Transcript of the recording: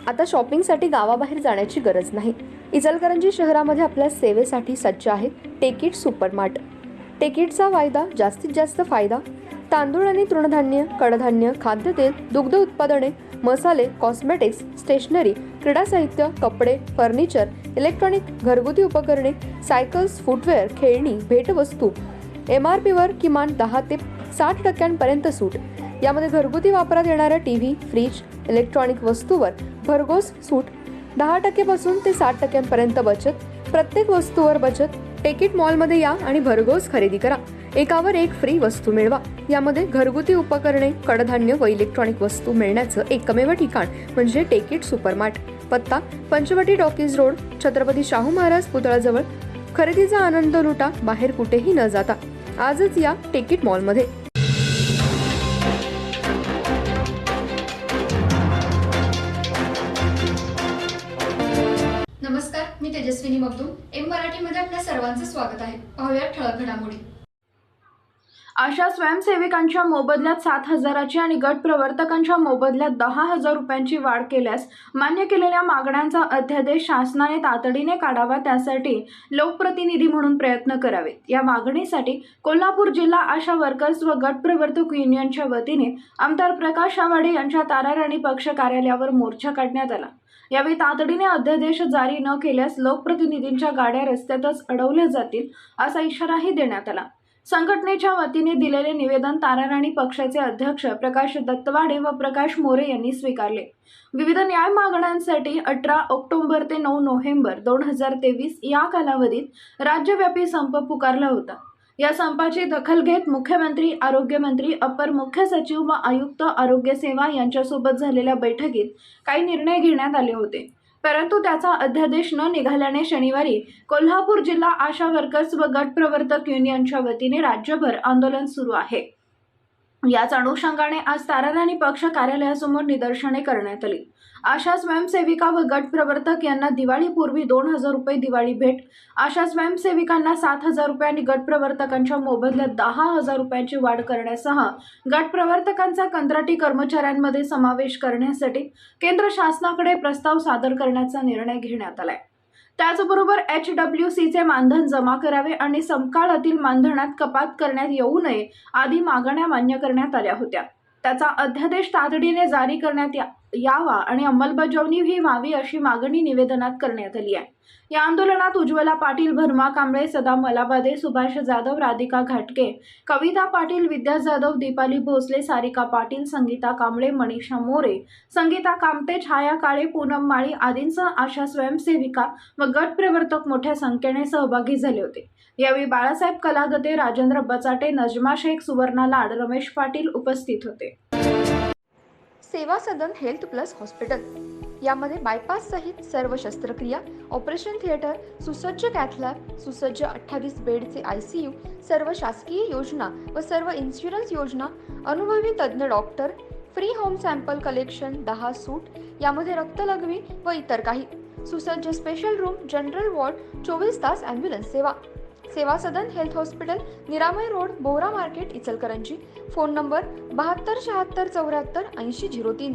आता शॉपिंगसाठी गावाबाहेर जाण्याची गरज नाही। इचलकरंजी शहरामध्ये आपल्या सेवेसाठी सज्ज आहे टेकिट सुपरमार्ट। टेकिटचा वायदा जास्तीत जास्त फायदा। तांदूळ आणि तृणधान्य, कडधान्य, खाद्यतेल, दुग्ध उत्पादने, मसाले, कॉस्मेटिक्स, स्टेशनरी, क्रीडा साहित्य, कपडे, फर्निचर, इलेक्ट्रॉनिक, घरगुती उपकरणे, सायकल्स, फुटवेअर, खेळणी, भेटवस्तू, MRPवर किमान 10 ते 60% सूट। यामध्ये घरगुती वापरात येणाऱ्या टीव्ही, फ्रीज, इलेक्ट्रॉनिक वस्तूवर भरघोस सूट। 10% पासून ते 60% बचत। प्रत्येक वस्तूवर बचत। टेकिट मॉलमध्ये या आणि भरघोस खरेदी करा। एकावर एक फ्री वस्तू मिळवा। यामध्ये घरगुती उपकरणे, कडधान्य व इलेक्ट्रॉनिक वस्तू मिळण्याचं एकमेव ठिकाण म्हणजे टेकिट सुपरमार्ट। पत्ता पंचवटी टॉकीज रोड, छत्रपती शाहू महाराज पुतळ्याजवळ। खरेदीचा आनंद लुटा, बाहेर कुठेही न जाता। आजच या टेकिट मॉलमध्ये। नमस्कार, मी तेजस्विनी मगदूम। एम मराठीमध्ये आपल्या सर्वांचं स्वागत आहे। पाहूया ठळक घडामोडी। आशा स्वयंसेविकांच्या मोबदल्यात 7,000ची आणि गट प्रवर्तकांच्या मोबदल्यात 10,000 रुपयांची वाढ केल्यास मान्य केलेल्या मागण्यांचा अध्यादेश शासनाने तातडीने काढावा, त्यासाठी लोकप्रतिनिधी म्हणून प्रयत्न करावेत। या मागणीसाठी कोल्हापूर जिल्हा आशा वर्कर्स व गट प्रवर्तक युनियनच्या वतीने आमदार प्रकाश आवाडे यांच्या ताराराणी पक्ष कार्यालयावर मोर्चा काढण्यात आला। यावेळी तातडीने अध्यादेश जारी न केल्यास लोकप्रतिनिधींच्या गाड्या रस्त्यातच अडवल्या जातील असा इशाराही देण्यात आला। संघटनेच्या वतीने दिलेले निवेदन ताराराणी पक्षाचे अध्यक्ष प्रकाश दत्तवाडे व प्रकाश मोरे यांनी स्वीकारले। विविध न्याय मागण्यांसाठी 18 ऑक्टोबर ते 9 नोव्हेंबर 2023 या कालावधीत राज्यव्यापी संप पुकारला होता। या संपाची दखल घेत मुख्यमंत्री, आरोग्यमंत्री, अपर मुख्य सचिव व आयुक्त आरोग्य सेवा यांच्यासोबत झालेल्या बैठकीत काही निर्णय घेण्यात आले होते, परंतु त्याचा अध्यादेश न निघाल्याने शनिवारी कोल्हापूर जिल्हा आशा वर्कर्स व गट प्रवर्तक युनियनच्या वतीने राज्यभर आंदोलन सुरू आहे। याच अनुषंगाने आज ताराराणी पक्ष कार्यालयासमोर निदर्शने करण्यात आली। आशा स्वयंसेविका व गट प्रवर्तक यांना दिवाळीपूर्वी 2,000 रुपये दिवाळी भेट, आशा स्वयंसेविकांना 7,000 रुपये आणि गट प्रवर्तकांच्या मोबदल्यात 10,000 रुपयांची वाढ करण्यासह गट प्रवर्तकांचा कंत्राटी कर्मचाऱ्यांमध्ये समावेश करण्यासाठी केंद्र शासनाकडे प्रस्ताव सादर करण्याचा निर्णय घेण्यात आलाय। त्याचबरोबर HWCचे मानधन जमा करावे आणि समकाळातील मानधनात कपात करण्यात येऊ नये आदी मागण्या मान्य करण्यात आल्या होत्या। त्याचा अध्यादेश तातडीने जारी करण्यात यावा आणि अंमलबजावणी व्हावी अशी मागणी निवेदनात करण्यात आली आहे। या आंदोलनात उज्ज्वला पाटील, भरमा कांबळे, सदा मलाबादे, सुभाष जाधव, राधिका घाटके, कविता पाटील, विद्या जाधव, दीपाली भोसले, सारिका पाटील, संगीता कांबळे, मनीषा मोरे, संगीता कामते, छाया काळे, पूनम माळी आदींसह आशा स्वयंसेविका व गट प्रवर्तक मोठ्या संख्येने सहभागी झाले होते। यावेळी बाळासाहेब कलागते, राजेंद्र बचाटे, नजमा शेख, सुवर्णा लाड, रमेश पाटील उपस्थित होते। सेवा सदन हेल्थ प्लस हॉस्पिटल यामध्ये बायपास सहित सर्व शस्त्रक्रिया, ऑपरेशन थिएटर, सुसज्ज कॅथलॅब, सुसज्ज 28 बेडचे ICU, सर्व शासकीय योजना व सर्व इन्शुरन्स योजना, अनुभवी तज्ञ doctor, free home sample collection, 10 सूट, यामध्ये रक्तलघवी व इतर काही, सुसज्ज स्पेशल रूम, जनरल वॉर्ड, 24 तास ॲम्ब्युलन्स सेवा। सेवा सदन हेल्थ हॉस्पिटल, निरामय road, Bohra market, Ichalkaranji. Phone number 72 76 74 80 03।